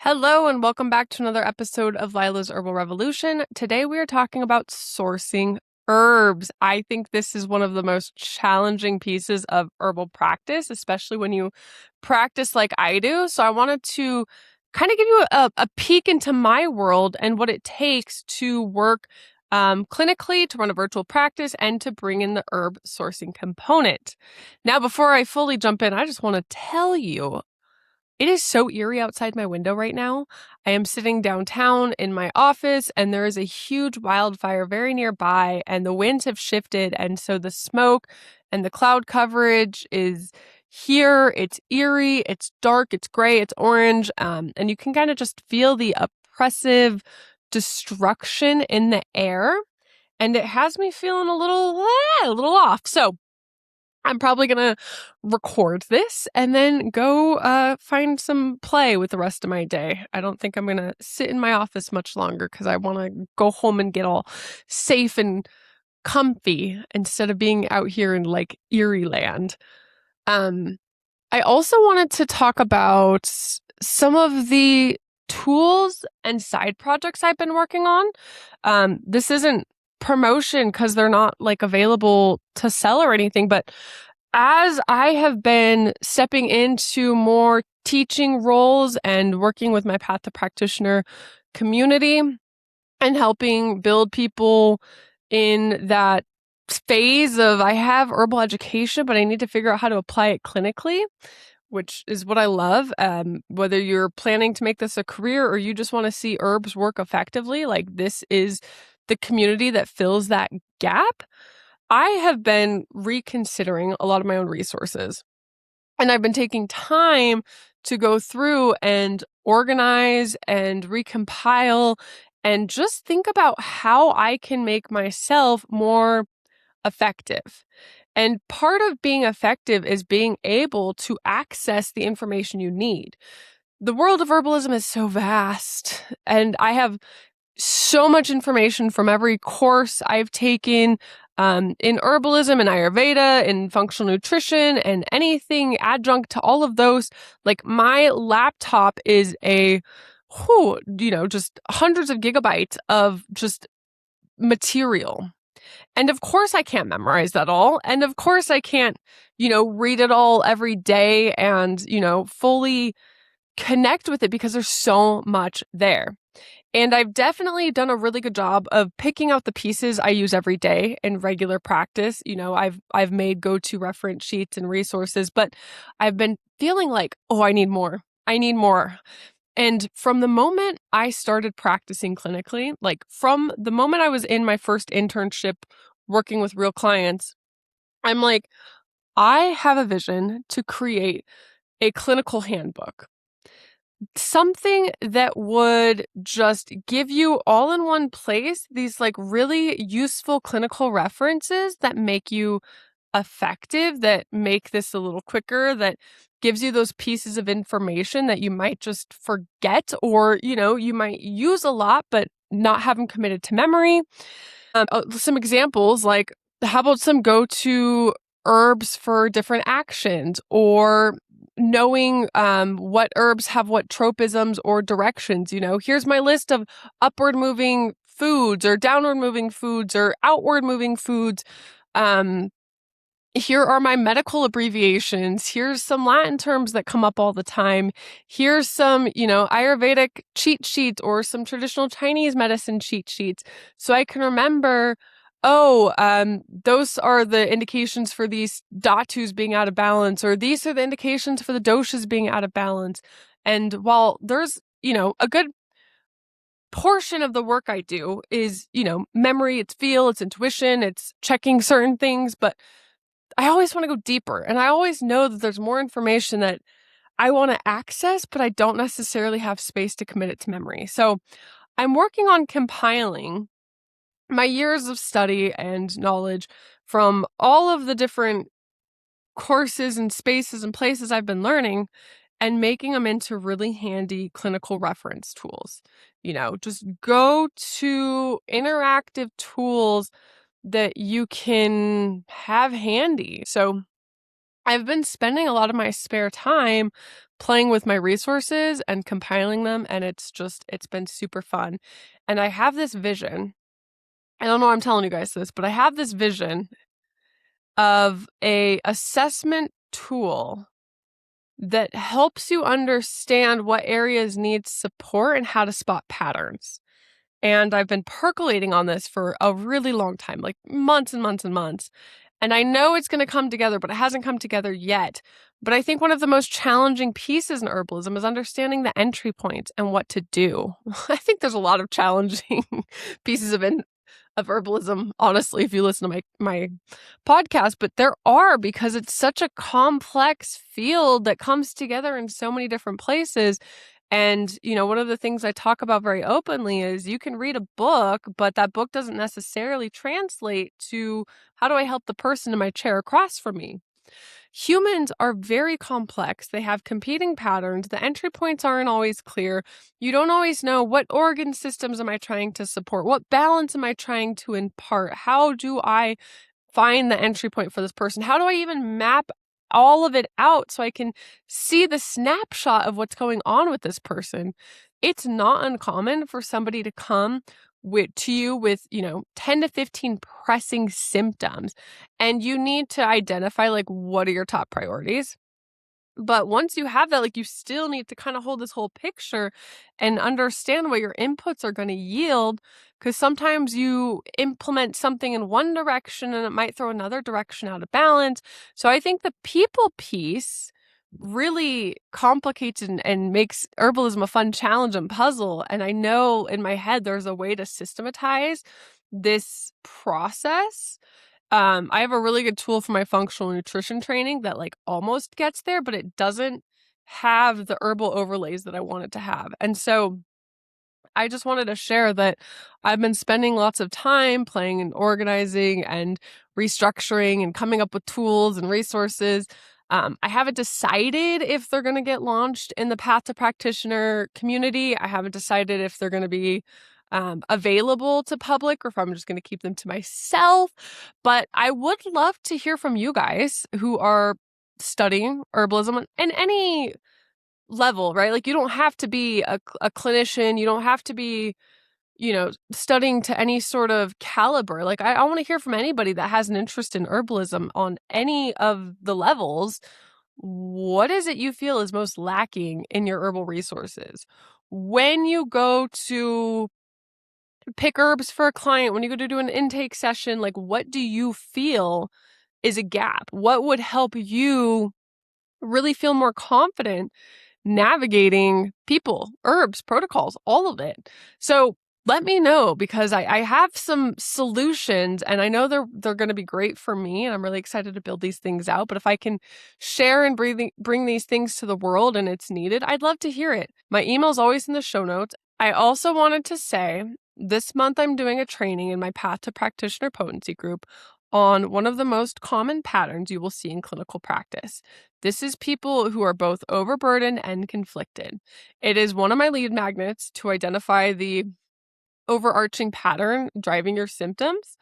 Hello and welcome back to another episode of Lila's Herbal Revolution. Today we are talking about sourcing herbs. I think this is one of the most challenging pieces of herbal practice, especially when you practice like I do. So I wanted to kind of give you a peek into my world and what it takes to work clinically, to run a virtual practice, and to bring in the herb sourcing component. Now, before I fully jump in, I just want to tell you it is so eerie outside my window right now. I am sitting downtown in my office, and there is a huge wildfire very nearby, and the winds have shifted. And so the smoke and the cloud coverage is here. It's eerie, it's dark, it's gray, it's orange. And you can kind of just feel the oppressive destruction in the air. And it has me feeling a little off. So I'm probably going to record this and then go find some play with the rest of my day. I don't think I'm going to sit in my office much longer because I want to go home and get all safe and comfy instead of being out here in like Erie land. I also wanted to talk about some of the tools and side projects I've been working on. This isn't promotion because they're not like available to sell or anything, but as I have been stepping into more teaching roles and working with my Path to Practitioner community and helping build people in that phase of I have herbal education, but I need to figure out how to apply it clinically, which is what I love. Whether you're planning to make this a career or you just want to see herbs work effectively, like this is the community that fills that gap. I have been reconsidering a lot of my own resources, and I've been taking time to go through and organize and recompile and just think about how I can make myself more effective. And part of being effective is being able to access the information you need. The world of herbalism is so vast, and I have so much information from every course I've taken in herbalism and Ayurveda, in functional nutrition, and anything adjunct to all of those. Like my laptop is just hundreds of gigabytes of just material. And of course I can't memorize that all. And of course I can't, read it all every day and, fully connect with it because there's so much there. And I've definitely done a really good job of picking out the pieces I use every day in regular practice. I've made go-to reference sheets and resources, but I've been feeling like, oh, I need more. I need more. And from the moment I started practicing clinically, like from the moment I was in my first internship working with real clients, I'm like, I have a vision to create a clinical handbook. Something that would just give you all in one place these like really useful clinical references that make you effective, that make this a little quicker, that gives you those pieces of information that you might just forget or, you might use a lot but not have them committed to memory. Some examples like how about some go-to herbs for different actions, or knowing what herbs have what tropisms or directions. Here's my list of upward moving foods or downward moving foods or outward moving foods. Here are my medical abbreviations. Here's some Latin terms that come up all the time. Here's some, Ayurvedic cheat sheets or some traditional Chinese medicine cheat sheets. So I can remember, those are the indications for these dhatus being out of balance, or these are the indications for the doshas being out of balance. And while there's, a good portion of the work I do is, memory, it's feel, it's intuition, it's checking certain things, but I always want to go deeper, and I always know that there's more information that I want to access, but I don't necessarily have space to commit it to memory. So I'm working on compiling my years of study and knowledge from all of the different courses and spaces and places I've been learning and making them into really handy clinical reference tools. Just go to interactive tools that you can have handy. So I've been spending a lot of my spare time playing with my resources and compiling them, and it's been super fun. And I have this vision. I don't know why I'm telling you guys this, but I have this vision of a assessment tool that helps you understand what areas need support and how to spot patterns. And I've been percolating on this for a really long time, like months and months and months. And I know it's going to come together, but it hasn't come together yet. But I think one of the most challenging pieces in herbalism is understanding the entry points and what to do. I think there's a lot of challenging pieces of herbalism, honestly, if you listen to my podcast, but there are, because it's such a complex field that comes together in so many different places. And, one of the things I talk about very openly is you can read a book, but that book doesn't necessarily translate to how do I help the person in my chair across from me. Humans are very complex. They have competing patterns. The entry points aren't always clear. You don't always know what organ systems am I trying to support? What balance am I trying to impart? How do I find the entry point for this person? How do I even map all of it out so I can see the snapshot of what's going on with this person? It's not uncommon for somebody to come to you with 10 to 15 pressing symptoms, and you need to identify what are your top priorities. But once you have that, you still need to kind of hold this whole picture and understand what your inputs are going to yield, because sometimes you implement something in one direction and it might throw another direction out of balance. So I think the people piece really complicates and makes herbalism a fun challenge and puzzle. And I know in my head there's a way to systematize this process. I have a really good tool for my functional nutrition training that almost gets there, but it doesn't have the herbal overlays that I want it to have. And so I just wanted to share that I've been spending lots of time playing and organizing and restructuring and coming up with tools and resources. I haven't decided if they're going to get launched in the Path to Practitioner community. I haven't decided if they're going to be available to public or if I'm just going to keep them to myself. But I would love to hear from you guys who are studying herbalism in any level, right? You don't have to be a clinician. You don't have to be, studying to any sort of caliber. I want to hear from anybody that has an interest in herbalism on any of the levels. What is it you feel is most lacking in your herbal resources? When you go to pick herbs for a client, when you go to do an intake session, what do you feel is a gap? What would help you really feel more confident navigating people, herbs, protocols, all of it? So let me know, because I have some solutions and I know they're going to be great for me, and I'm really excited to build these things out. But if I can share and bring these things to the world and it's needed, I'd love to hear it. My email is always in the show notes. I also wanted to say this month I'm doing a training in my Path to Practitioner Potency group on one of the most common patterns you will see in clinical practice. This is people who are both overburdened and conflicted. It is one of my lead magnets to identify the overarching pattern driving your symptoms.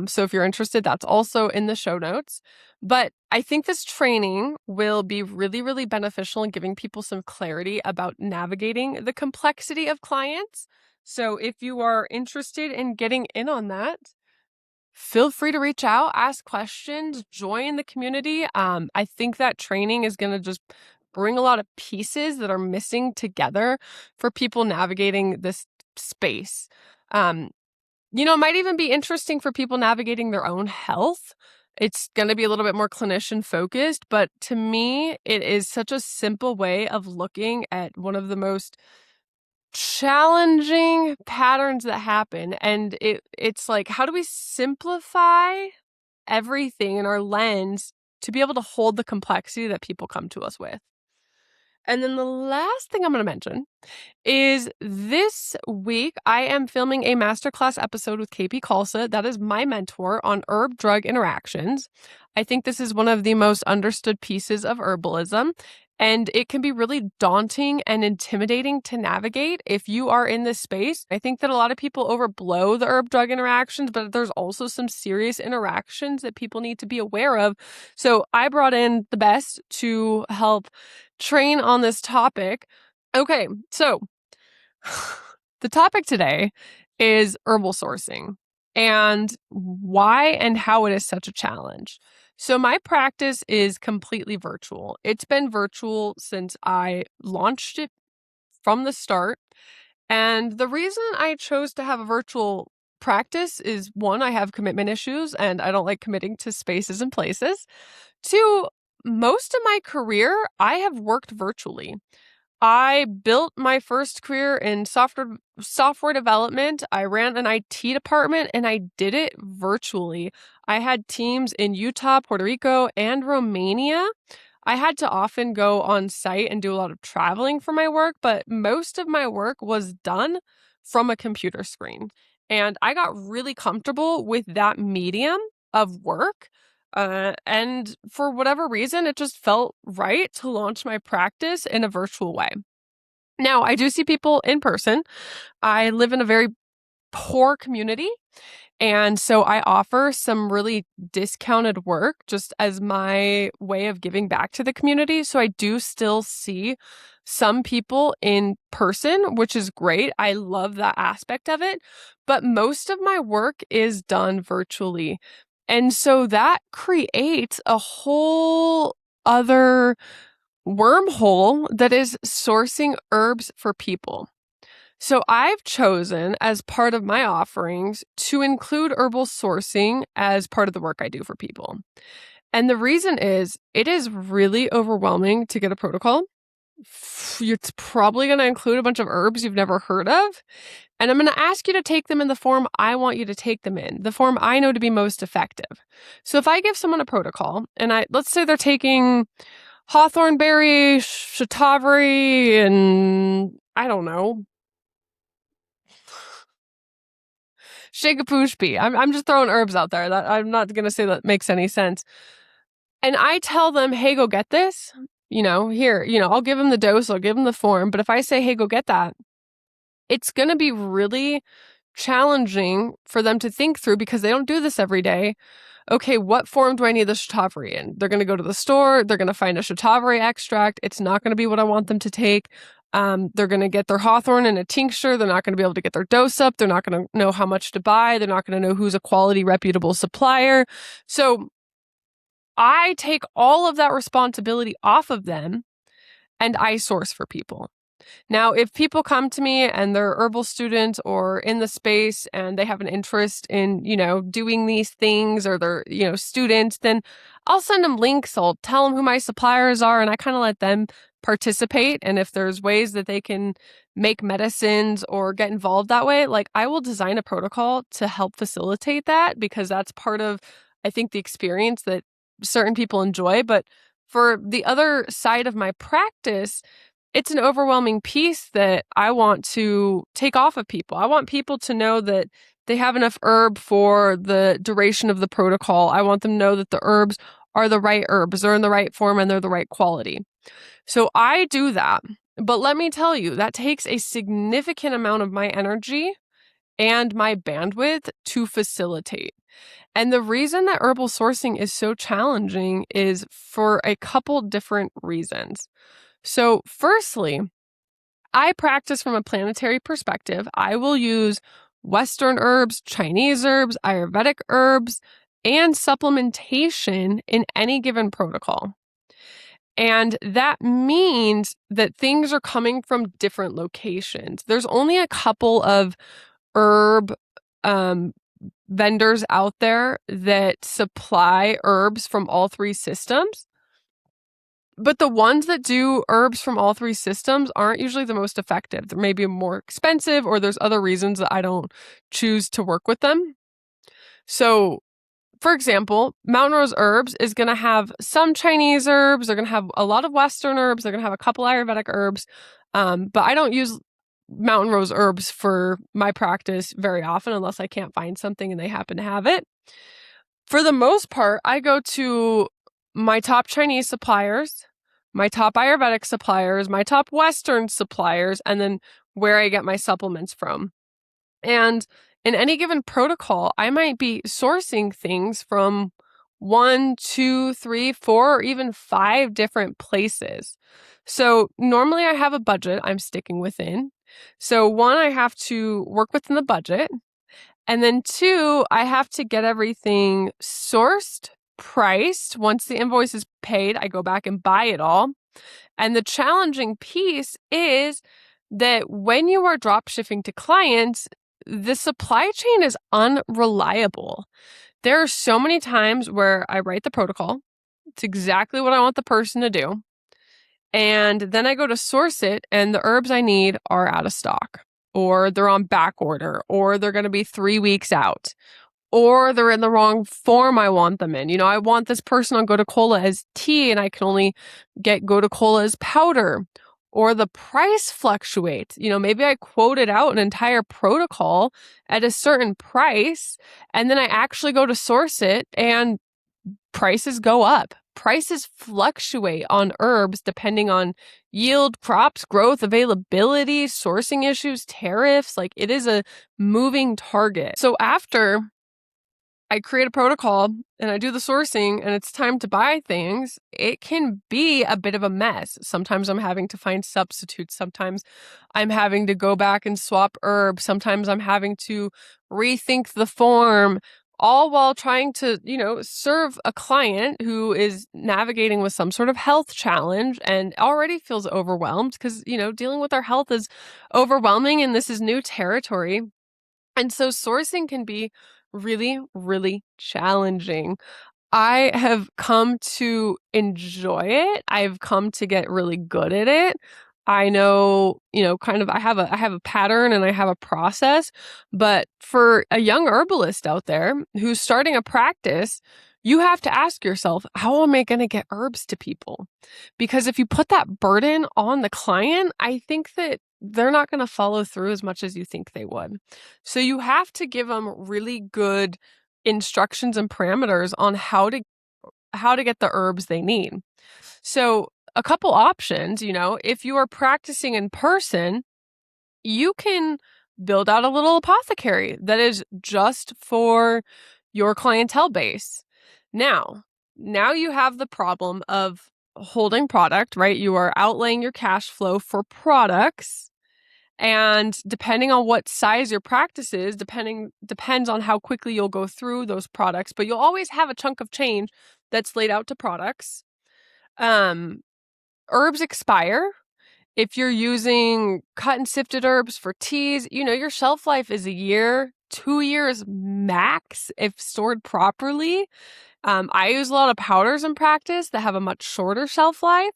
So if you're interested, that's also in the show notes. But I think this training will be really, really beneficial in giving people some clarity about navigating the complexity of clients. So if you are interested in getting in on that, feel free to reach out, ask questions, join the community. I think that training is going to just bring a lot of pieces that are missing together for people navigating this space. It might even be interesting for people navigating their own health. It's going to be a little bit more clinician focused, but to me, it is such a simple way of looking at one of the most challenging patterns that happen. And it's how do we simplify everything in our lens to be able to hold the complexity that people come to us with? And then the last thing I'm going to mention is this week I am filming a masterclass episode with KP Khalsa. That is my mentor on herb-drug interactions. I think this is one of the most understood pieces of herbalism. And it can be really daunting and intimidating to navigate if you are in this space. I think that a lot of people overblow the herb drug interactions, but there's also some serious interactions that people need to be aware of. So I brought in the best to help train on this topic. Okay, so the topic today is herbal sourcing and why and how it is such a challenge. So my practice is completely virtual. It's been virtual since I launched it from the start. And the reason I chose to have a virtual practice is, one, I have commitment issues and I don't like committing to spaces and places. Two, most of my career, I have worked virtually. I built my first career in software development. I ran an IT department and I did it virtually. I had teams in Utah, Puerto Rico, and Romania. I had to often go on site and do a lot of traveling for my work, but most of my work was done from a computer screen. And I got really comfortable with that medium of work. And for whatever reason, it just felt right to launch my practice in a virtual way. Now, I do see people in person. I live in a very poor community. And so I offer some really discounted work just as my way of giving back to the community. So I do still see some people in person, which is great. I love that aspect of it. But most of my work is done virtually. And so that creates a whole other wormhole that is sourcing herbs for people. So I've chosen as part of my offerings to include herbal sourcing as part of the work I do for people. And the reason is it is really overwhelming to get a protocol. It's probably going to include a bunch of herbs you've never heard of. And I'm going to ask you to take them in the form I want you to take them in, the form I know to be most effective. So if I give someone a protocol and let's say they're taking hawthorn berry, shatavari, and I don't know, shakapushpi. I'm just throwing herbs out there. That I'm not going to say that makes any sense. And I tell them, hey, go get this. Here, I'll give them the dose, I'll give them the form. But if I say, hey, go get that, it's going to be really challenging for them to think through because they don't do this every day. Okay, what form do I need the shatavari in? They're going to go to the store. They're going to find a shatavari extract. It's not going to be what I want them to take. They're going to get their hawthorn in a tincture. They're not going to be able to get their dose up. They're not going to know how much to buy. They're not going to know who's a quality, reputable supplier. So I take all of that responsibility off of them and I source for people. Now, if people come to me and they're herbal students or in the space and they have an interest in, doing these things or they're, students, then I'll send them links. I'll tell them who my suppliers are and I kind of let them participate. And if there's ways that they can make medicines or get involved that way, like I will design a protocol to help facilitate that because that's part of, I think, the experience that certain people enjoy. But for the other side of my practice, it's an overwhelming piece that I want to take off of people. I want people to know that they have enough herb for the duration of the protocol. I want them to know that the herbs are the right herbs, they're in the right form, and they're the right quality. So I do that. But let me tell you, that takes a significant amount of my energy and my bandwidth to facilitate. And the reason that herbal sourcing is so challenging is for a couple different reasons. So firstly, I practice from a planetary perspective. I will use Western herbs, Chinese herbs, Ayurvedic herbs, and supplementation in any given protocol. And that means that things are coming from different locations. There's only a couple of herb vendors out there that supply herbs from all three systems. But the ones that do herbs from all three systems aren't usually the most effective. They're maybe more expensive or there's other reasons that I don't choose to work with them. So, for example, Mountain Rose Herbs is going to have some Chinese herbs. They're going to have a lot of Western herbs. They're going to have a couple Ayurvedic herbs. But I don't use Mountain Rose Herbs for my practice very often unless I can't find something and they happen to have it. For the most part, I go to my top Chinese suppliers my top Ayurvedic suppliers, my top Western suppliers, and then where I get my supplements from. And in any given protocol, I might be sourcing things from 1, 2, 3, 4, or even 5 different places. So normally I have a budget I'm sticking within. So 1, I have to work within the budget. And then 2, I have to get everything sourced, priced. Once the invoice is paid, I go back and buy it all. And the challenging piece is that when you are drop shipping to clients, the supply chain is unreliable. There are so many times where I write the protocol. It's exactly what I want the person to do. And then I go to source it, and the herbs I need are out of stock, or they're on back order, or they're going to be 3 weeks out, or they're in the wrong form I want them in. I want this person on Gotu Kola as tea, and I can only get Gotu Kola as powder. Or the price fluctuates. Maybe I quoted out an entire protocol at a certain price, and then I actually go to source it, and prices go up. Prices fluctuate on herbs depending on yield, crops, growth, availability, sourcing issues, tariffs. Like, it is a moving target. So after I create a protocol and I do the sourcing and it's time to buy things, it can be a bit of a mess. Sometimes I'm having to find substitutes. Sometimes I'm having to go back and swap herbs. Sometimes I'm having to rethink the form, all while trying to, serve a client who is navigating with some sort of health challenge and already feels overwhelmed because, dealing with our health is overwhelming and this is new territory. And so sourcing can be really, really challenging. I have come to enjoy it. I've come to get really good at it. I know, I have a pattern and I have a process, but for a young herbalist out there who's starting a practice, you have to ask yourself, how am I going to get herbs to people? Because if you put that burden on the client, I think that they're not going to follow through as much as you think they would. So you have to give them really good instructions and parameters on how to get the herbs they need. So a couple options, if you are practicing in person, you can build out a little apothecary that is just for your clientele base. Now you have the problem of holding product, right? You are outlaying your cash flow for products. And depending on what size your practice is, depends on how quickly you'll go through those products, but you'll always have a chunk of change that's laid out to products. Herbs expire. If you're using cut and sifted herbs for teas, your shelf life is a year, 2 years max if stored properly. I use a lot of powders in practice that have a much shorter shelf life.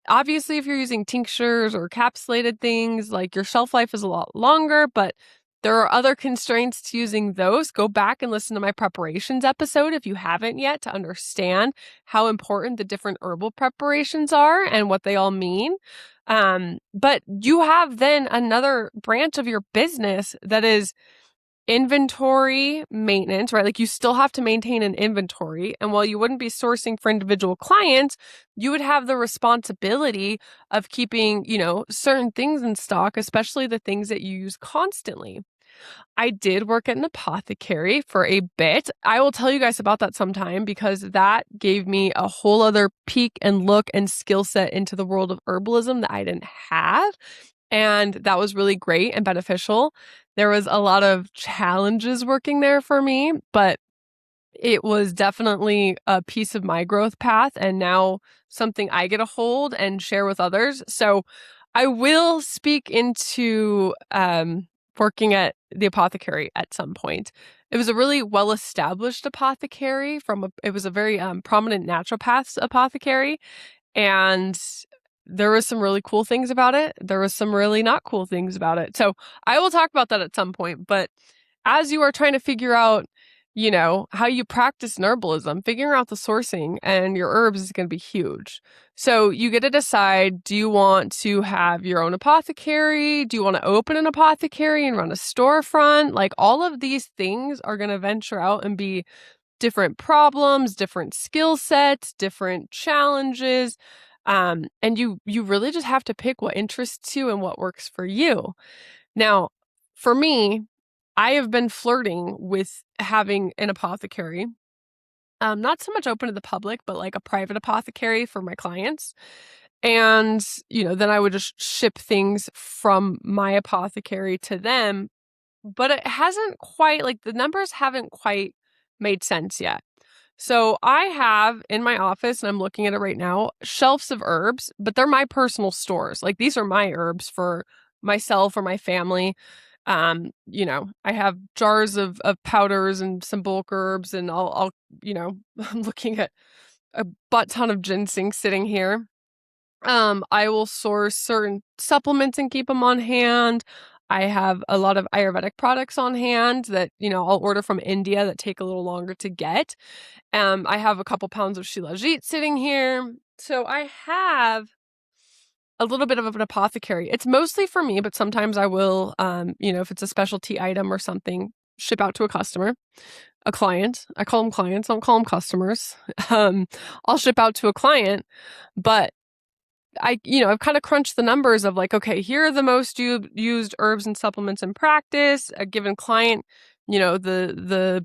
Obviously, if you're using tinctures or capsulated things, like, your shelf life is a lot longer, but there are other constraints to using those. Go back and listen to my preparations episode if you haven't yet to understand how important the different herbal preparations are and what they all mean. But you have then another branch of your business that is inventory maintenance, right? Like, you still have to maintain an inventory. And while you wouldn't be sourcing for individual clients, you would have the responsibility of keeping, certain things in stock, especially the things that you use constantly. I did work at an apothecary for a bit. I will tell you guys about that sometime because that gave me a whole other peek and look and skill set into the world of herbalism that I didn't have. And that was really great and beneficial. There was a lot of challenges working there for me, but it was definitely a piece of my growth path and now something I get to hold and share with others. So I will speak into working at the apothecary at some point. It was a really well-established apothecary it was a very prominent naturopath's apothecary. And there was some really cool things about it. There was some really not cool things about it. So I will talk about that at some point. But as you are trying to figure out, how you practice in herbalism, figuring out the sourcing and your herbs is going to be huge. So you get to decide, do you want to have your own apothecary? Do you want to open an apothecary and run a storefront? Like, all of these things are going to venture out and be different problems, different skill sets, different challenges. And you really just have to pick what interests you and what works for you. Now, for me, I have been flirting with having an apothecary. Not so much open to the public, but like a private apothecary for my clients. And, then I would just ship things from my apothecary to them. But it hasn't quite, like, the numbers haven't quite made sense yet. So I have in my office, and I'm looking at it right now, shelves of herbs, but they're my personal stores. Like, these are my herbs for myself or my family. I have jars of powders and some bulk herbs, and I'll I'm looking at a butt ton of ginseng sitting here. I will source certain supplements and keep them on hand. I have a lot of Ayurvedic products on hand that, I'll order from India that take a little longer to get. I have a couple pounds of shilajit sitting here. So I have a little bit of an apothecary. It's mostly for me, but sometimes I will, if it's a specialty item or something, ship out to a customer, a client. I call them clients. I don't call them customers. I'll ship out to a client, but I've kind of crunched the numbers of like, okay, here are the most used herbs and supplements in practice. A given client, the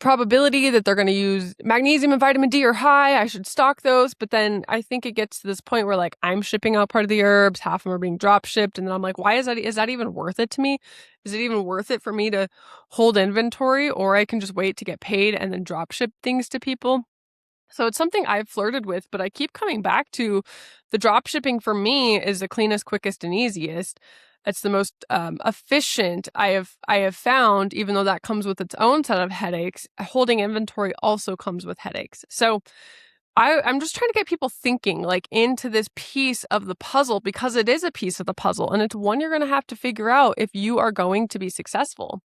probability that they're going to use magnesium and vitamin D are high. I should stock those. But then I think it gets to this point where like I'm shipping out part of the herbs, half of them are being drop shipped. And then I'm like, why is that even worth it to me? Is it even worth it for me to hold inventory, or I can just wait to get paid and then drop ship things to people? So it's something I've flirted with, but I keep coming back to the drop shipping for me is the cleanest, quickest, and easiest. It's the most efficient I have found, even though that comes with its own set of headaches. Holding inventory also comes with headaches. So I'm just trying to get people thinking like into this piece of the puzzle, because it is a piece of the puzzle and it's one you're going to have to figure out if you are going to be successful.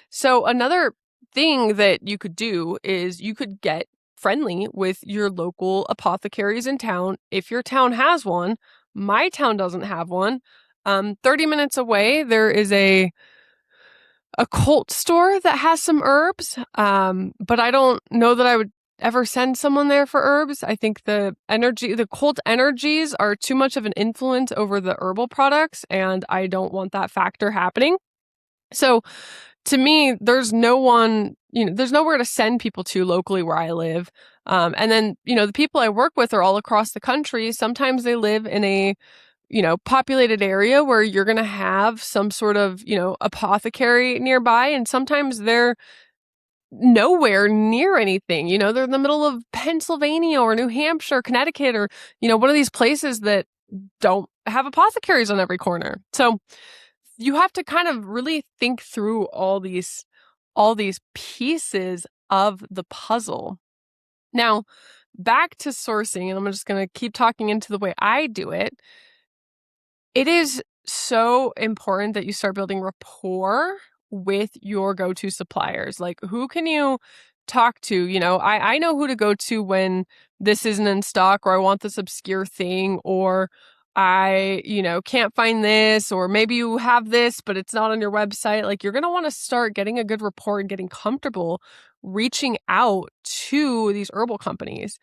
So another thing that you could do is you could get friendly with your local apothecaries in town. If your town has one, my town doesn't have one. 30 minutes away, there is a cult store that has some herbs. But I don't know that I would ever send someone there for herbs. I think the cult energies are too much of an influence over the herbal products, and I don't want that factor happening. So to me, there's nowhere to send people to locally where I live. And then, the people I work with are all across the country. Sometimes they live in a, populated area where you're going to have some sort of, apothecary nearby. And sometimes they're nowhere near anything. They're in the middle of Pennsylvania or New Hampshire, Connecticut, or, one of these places that don't have apothecaries on every corner. So you have to kind of really think through all these pieces of the puzzle. Now, back to sourcing, and I'm just going to keep talking into the way I do it. It is so important that you start building rapport with your go-to suppliers. Like, who can you talk to? I know who to go to when this isn't in stock, or I want this obscure thing, or I, can't find this, or maybe you have this, but it's not on your website. Like, you're going to want to start getting a good rapport and getting comfortable reaching out to these herbal companies.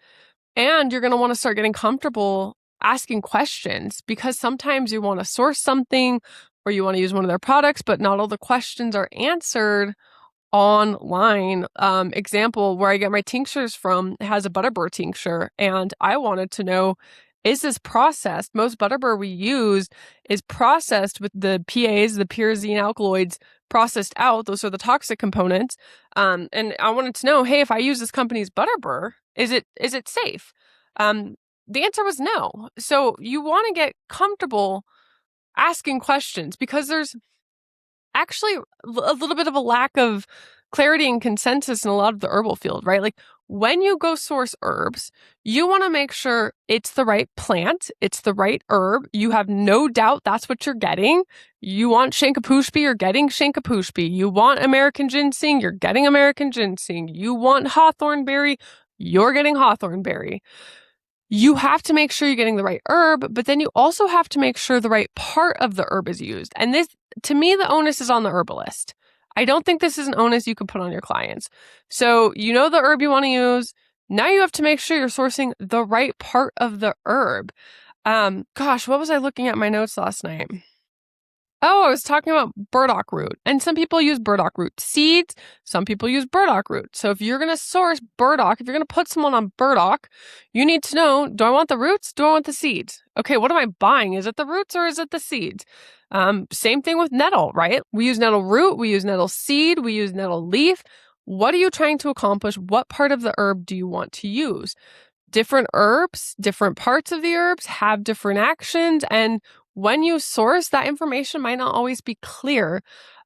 And you're going to want to start getting comfortable asking questions, because sometimes you want to source something or you want to use one of their products, but not all the questions are answered online. Example, where I get my tinctures from has a butterbur tincture, and I wanted to know, is this processed? Most butterbur we use is processed with the PAs, the pyrazine alkaloids, processed out. Those are the toxic components. And I wanted to know, hey, if I use this company's butterbur, is it safe? The answer was no. So you want to get comfortable asking questions, because there's actually a little bit of a lack of clarity and consensus in a lot of the herbal field, right? Like, when you go source herbs, you want to make sure it's the right plant, it's the right herb. You have no doubt that's what you're getting. You want Shankapushpi, you're getting Shankapushpi. You want American ginseng, you're getting American ginseng. You want hawthorn berry, you're getting hawthorn berry. You have to make sure you're getting the right herb, but then you also have to make sure the right part of the herb is used. And this, to me, the onus is on the herbalist. I don't think this is an onus you can put on your clients. So the herb you want to use, Now you have to make sure you're sourcing the right part of the herb. What was I looking at my notes last night? Oh, I was talking about burdock root. And some people use burdock root seeds. Some people use burdock root. So if you're going to source burdock, if you're going to put someone on burdock, you need to know, do I want the roots? Do I want the seeds? Okay, what am I buying? Is it the roots or is it the seeds? Same thing with nettle, right? We use nettle root, we use nettle seed, we use nettle leaf. What are you trying to accomplish? What part of the herb do you want to use? Different herbs, different parts of the herbs have different actions, and when you source, that information might not always be clear.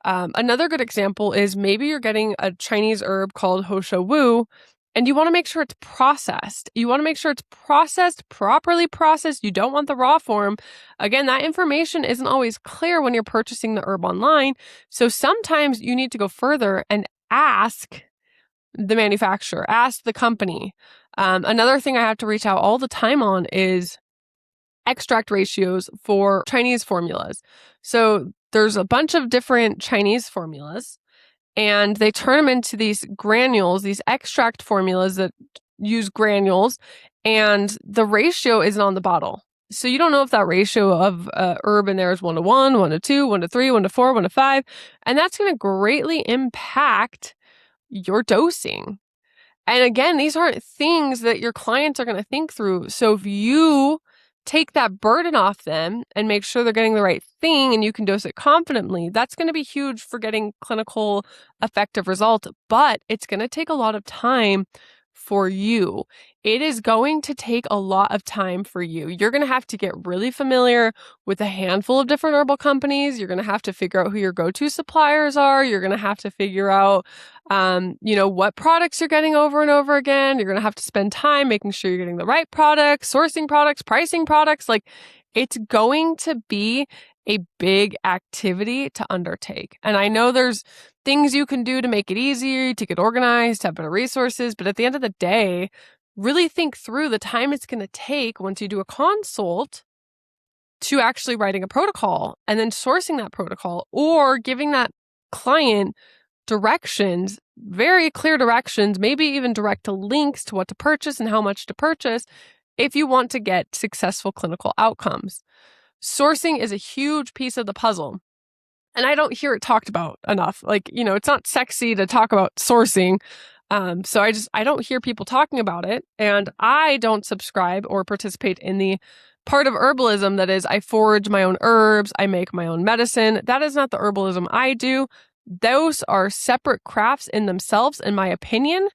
Another good example is maybe you're getting a Chinese herb called Hosha Wu, and you want to make sure it's processed. You want to make sure it's processed, properly processed. You don't want the raw form. Again, that information isn't always clear when you're purchasing the herb online. So sometimes you need to go further and ask the manufacturer, ask the company. Another thing I have to reach out all the time on is extract ratios for Chinese formulas. So there's a bunch of different Chinese formulas, and they turn them into these granules, these extract formulas that use granules, and the ratio isn't on the bottle. So you don't know if that ratio of herb in there is 1:1, 1:2, 1:3, 1:4, 1:5, and that's going to greatly impact your dosing. And again, these aren't things that your clients are going to think through. So if you take that burden off them and make sure they're getting the right thing and you can dose it confidently, that's going to be huge for getting clinical effective results. But it's going to take a lot of time for you. It is going to take a lot of time for you. You're going to have to get really familiar with a handful of different herbal companies. You're going to have to figure out who your go-to suppliers are. You're going to have to figure out, what products you're getting over and over again. You're going to have to spend time making sure you're getting the right products, sourcing products, pricing products. Like, it's going to be a big activity to undertake. And I know there's things you can do to make it easier, to get organized, to have better resources. But at the end of the day, really think through the time it's going to take once you do a consult to actually writing a protocol and then sourcing that protocol or giving that client directions, very clear directions, maybe even direct links to what to purchase and how much to purchase if you want to get successful clinical outcomes. Sourcing is a huge piece of the puzzle. And I don't hear it talked about enough. It's not sexy to talk about sourcing. So I don't hear people talking about it. And I don't subscribe or participate in the part of herbalism that is, I forage my own herbs, I make my own medicine. That is not the herbalism I do. Those are separate crafts in themselves, in my opinion.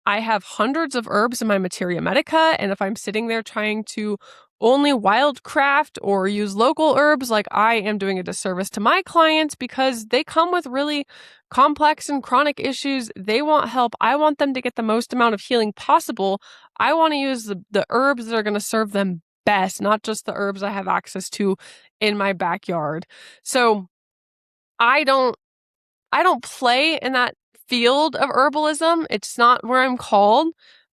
I have hundreds of herbs in my materia medica, and if I'm sitting there trying to only wildcraft or use local herbs, like, I am doing a disservice to my clients because they come with really complex and chronic issues. They want help. I want them to get the most amount of healing possible. I want to use the herbs that are going to serve them best, not just the herbs I have access to in my backyard. So I don't play in that field of herbalism. It's not where I'm called.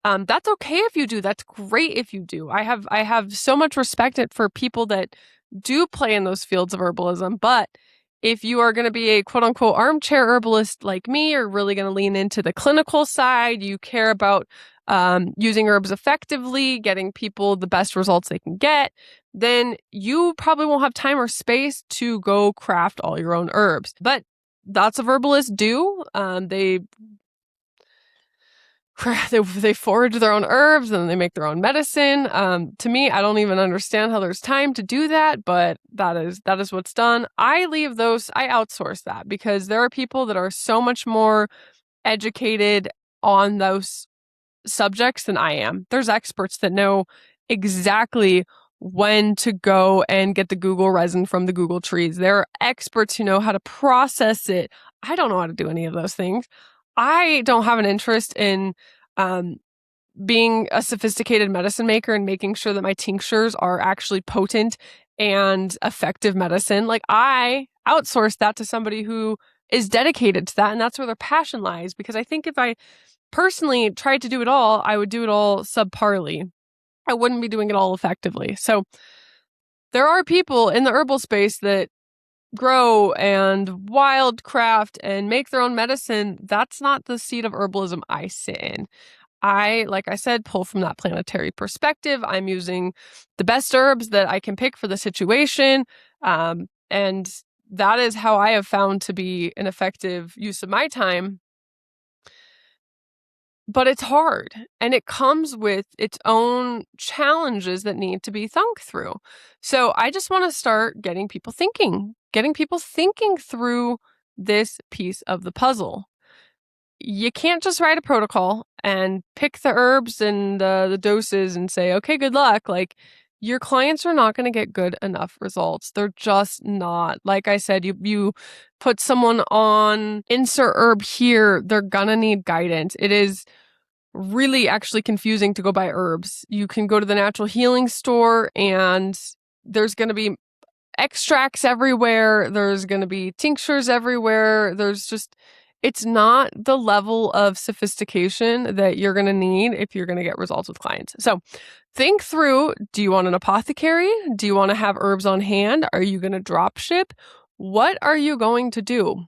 That's okay if you do. That's great if you do. I have so much respect for people that do play in those fields of herbalism. But if you are going to be a quote unquote armchair herbalist like me, you're really going to lean into the clinical side. You care about using herbs effectively, getting people the best results they can get, then you probably won't have time or space to go craft all your own herbs. But lots of herbalists do. They forage their own herbs and they make their own medicine. To me, I don't even understand how there's time to do that, but that is what's done. I outsource that because there are people that are so much more educated on those subjects than I am. There's experts that know exactly when to go and get the Google resin from the Google trees. There are experts who know how to process it. I don't know how to do any of those things. I don't have an interest in being a sophisticated medicine maker and making sure that my tinctures are actually potent and effective medicine. Like, I outsource that to somebody who is dedicated to that, and that's where their passion lies. Because I think if I personally tried to do it all, I would do it all subparly. I wouldn't be doing it all effectively. So there are people in the herbal space that grow and wildcraft and make their own medicine. That's not the seed of herbalism I sit in. like I said, pull from that planetary perspective. I'm using the best herbs that I can pick for the situation. And that is how I have found to be an effective use of my time. But it's hard, and it comes with its own challenges that need to be thunk through. So I just want to start getting people thinking through this piece of the puzzle. You can't just write a protocol and pick the herbs and the doses and say, okay, good luck. Like, your clients are not going to get good enough results. They're just not. Like I said, you put someone on insert herb here, they're going to need guidance. It is really actually confusing to go buy herbs. You can go to the natural healing store and there's going to be extracts everywhere. There's going to be tinctures everywhere. It's not the level of sophistication that you're going to need if you're going to get results with clients. So think through, do you want an apothecary? Do you want to have herbs on hand? Are you going to drop ship? What are you going to do?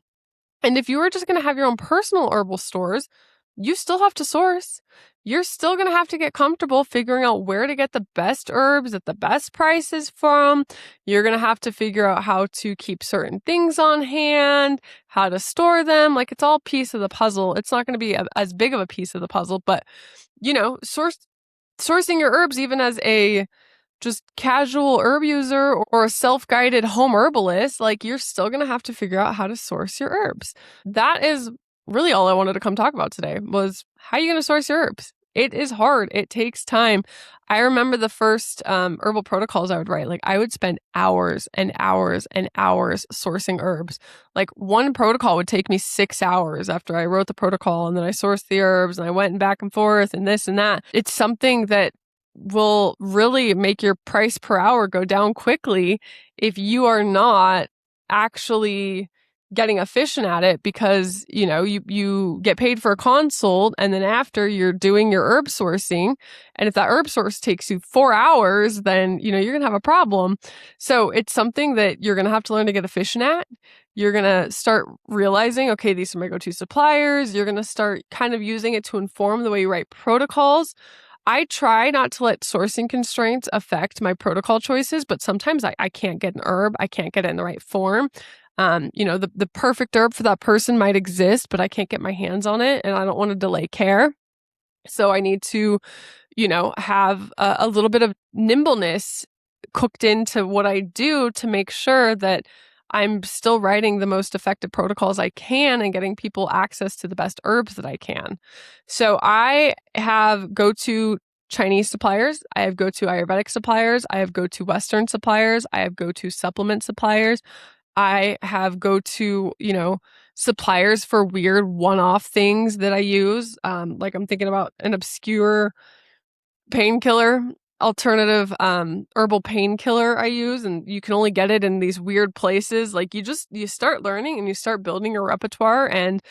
And if you are just going to have your own personal herbal stores, you still have to source. You're still going to have to get comfortable figuring out where to get the best herbs at the best prices from. You're going to have to figure out how to keep certain things on hand, how to store them. Like, it's all piece of the puzzle. It's not going to be as big of a piece of the puzzle, but sourcing your herbs, even as a just casual herb user or a self-guided home herbalist, like, you're still going to have to figure out how to source your herbs. That is really all I wanted to come talk about today, was how are you going to source your herbs? It is hard. It takes time. I remember the first herbal protocols I would write. Like, I would spend hours and hours and hours sourcing herbs. Like, one protocol would take me 6 hours after I wrote the protocol, and then I sourced the herbs and I went back and forth and this and that. It's something that will really make your price per hour go down quickly if you are not actually getting efficient at it, because you get paid for a consult, and then after you're doing your herb sourcing, and if that herb source takes you 4 hours, then you're gonna have a problem. So it's something that you're gonna have to learn to get efficient at. You're gonna start realizing, okay, these are my go-to suppliers. You're gonna start kind of using it to inform the way you write protocols. I try not to let sourcing constraints affect my protocol choices, but sometimes I can't get an herb. I can't get it in the right form. The perfect herb for that person might exist, but I can't get my hands on it, and I don't want to delay care. So I need to, have a little bit of nimbleness cooked into what I do to make sure that I'm still writing the most effective protocols I can and getting people access to the best herbs that I can. So I have go-to Chinese suppliers. I have go-to Ayurvedic suppliers. I have go-to Western suppliers. I have go-to supplement suppliers. I have go-to, suppliers for weird one-off things that I use. Like, I'm thinking about an obscure painkiller, alternative herbal painkiller I use, and you can only get it in these weird places. Like, you start learning and you start building your repertoire, and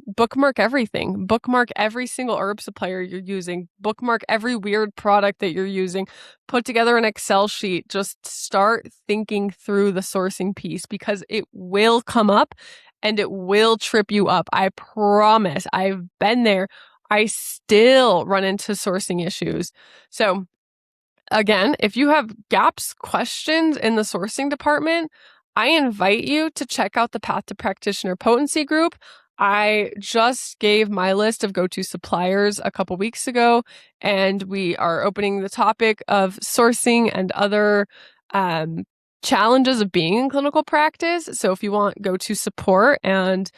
bookmark everything. Bookmark every single herb supplier you're using. Bookmark every weird product that you're using. Put together an Excel sheet. Just start thinking through the sourcing piece, because it will come up and it will trip you up. I promise. I've been there. I still run into sourcing issues. So again, if you have gaps, questions in the sourcing department, I invite you to check out the Path to Practitioner Potency group. I just gave my list of go-to suppliers a couple weeks ago, and we are opening the topic of sourcing and other challenges of being in clinical practice. So if you want go-to support and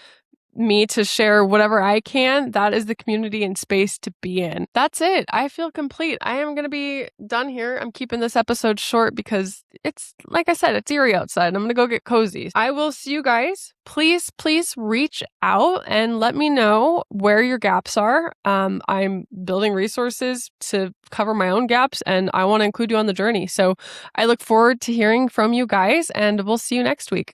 me to share whatever I can, that is the community and space to be in. That's it. I feel complete. I am going to be done here. I'm keeping this episode short because it's, like I said, it's eerie outside. I'm going to go get cozy. I will see you guys. Please reach out and let me know where your gaps are. I'm building resources to cover my own gaps, and I want to include you on the journey. So I look forward to hearing from you guys, and we'll see you next week.